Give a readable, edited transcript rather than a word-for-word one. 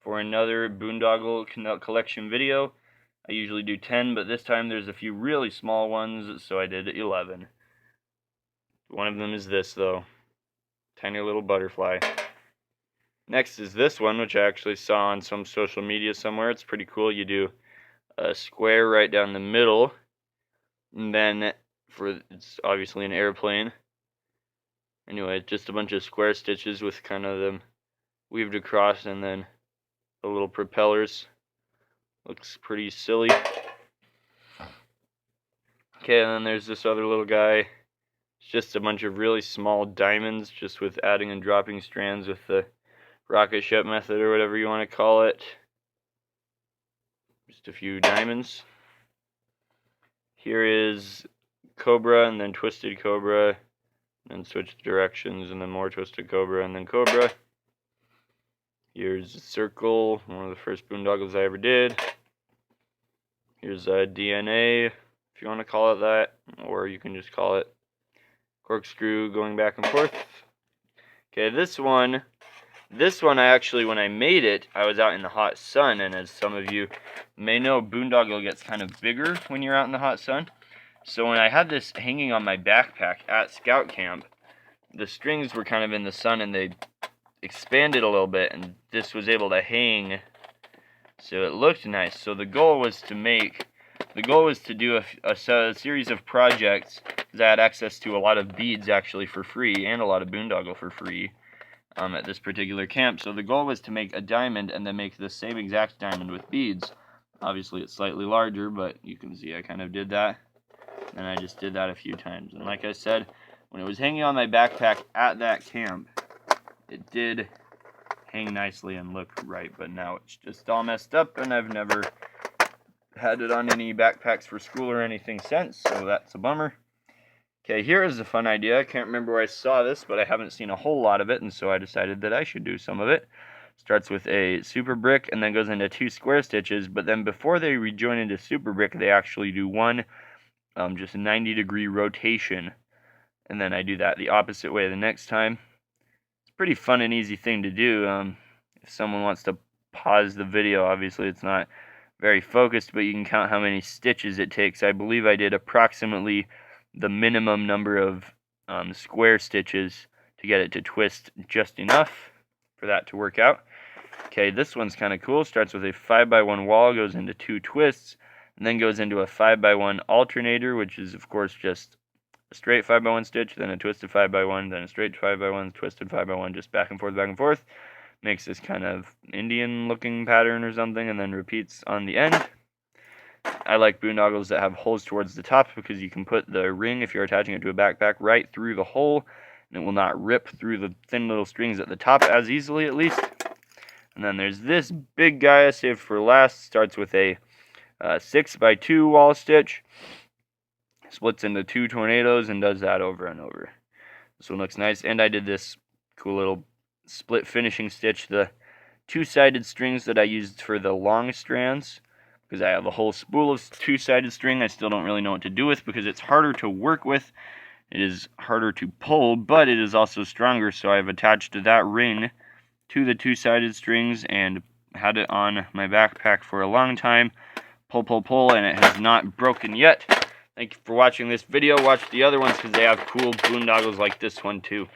for another Boondoggle collection video. I usually do 10, but this time there's a few really small ones, so I did 11. One of them is this, though. Tiny little butterfly. Next is this one, which I actually saw on some social media somewhere. It's pretty cool. You do a square right down the middle, and then it's obviously an airplane. Anyway, just a bunch of square stitches with kind of them weaved across, and then the little propellers. Looks pretty silly. Okay, and then there's this other little guy. It's just a bunch of really small diamonds, just with adding and dropping strands with the rocket ship method, or whatever you want to call it. Just a few diamonds. Here is Cobra, and then Twisted Cobra, and then switch directions, and then more Twisted Cobra, and then Cobra. Here's a circle, one of the first Boondoggles I ever did. Here's a DNA, if you want to call it that, or you can just call it corkscrew going back and forth. Okay, this one I actually, when I made it, I was out in the hot sun, and as some of you may know, Boondoggle gets kind of bigger when you're out in the hot sun. So when I had this hanging on my backpack at scout camp, the strings were kind of in the sun and they expanded a little bit, and this was able to hang, so it looked nice. So the goal was to do a series of projects, because I had access to a lot of beads actually for free, and a lot of Boondoggle for free at this particular camp. So the goal was to make a diamond and then make the same exact diamond with beads. Obviously it's slightly larger, but you can see I kind of did that, and I just did that a few times. And like I said, when it was hanging on my backpack at that camp, it did hang nicely and look right, but now it's just all messed up, and I've never had it on any backpacks for school or anything since, so that's a bummer. Okay, here is a fun idea. I can't remember where I saw this, but I haven't seen a whole lot of it, and so I decided that I should do some of it. Starts with a super brick and then goes into 2 square stitches, but then before they rejoin into super brick, they actually do one just 90-degree rotation, and then I do that the opposite way the next time. Pretty fun and easy thing to do. If someone wants to pause the video, obviously it's not very focused, but you can count how many stitches it takes. I believe I did approximately the minimum number of square stitches to get it to twist just enough for that to work out. Okay, this one's kind of cool. Starts with a 5x1 wall, goes into 2 twists, and then goes into a 5x1 alternator, which is of course just a straight 5x1 stitch, then a twisted 5x1, then a straight 5x1, twisted 5x1, just back and forth. Makes this kind of Indian looking pattern or something, and then repeats on the end. I like Boondoggles that have holes towards the top, because you can put the ring, if you're attaching it to a backpack, right through the hole, and it will not rip through the thin little strings at the top as easily, at least. And then there's this big guy I saved for last. Starts with a 6x2 wall stitch, splits into 2 tornadoes, and does that over and over. This one looks nice, and I did this cool little split finishing stitch, the 2-sided strings that I used for the long strands, because I have a whole spool of 2-sided string I still don't really know what to do with, because it's harder to work with, it is harder to pull, but it is also stronger, so I've attached that ring to the 2-sided strings and had it on my backpack for a long time. Pull, and it has not broken yet. Thank you for watching this video. Watch the other ones, because they have cool Boondoggles like this one too.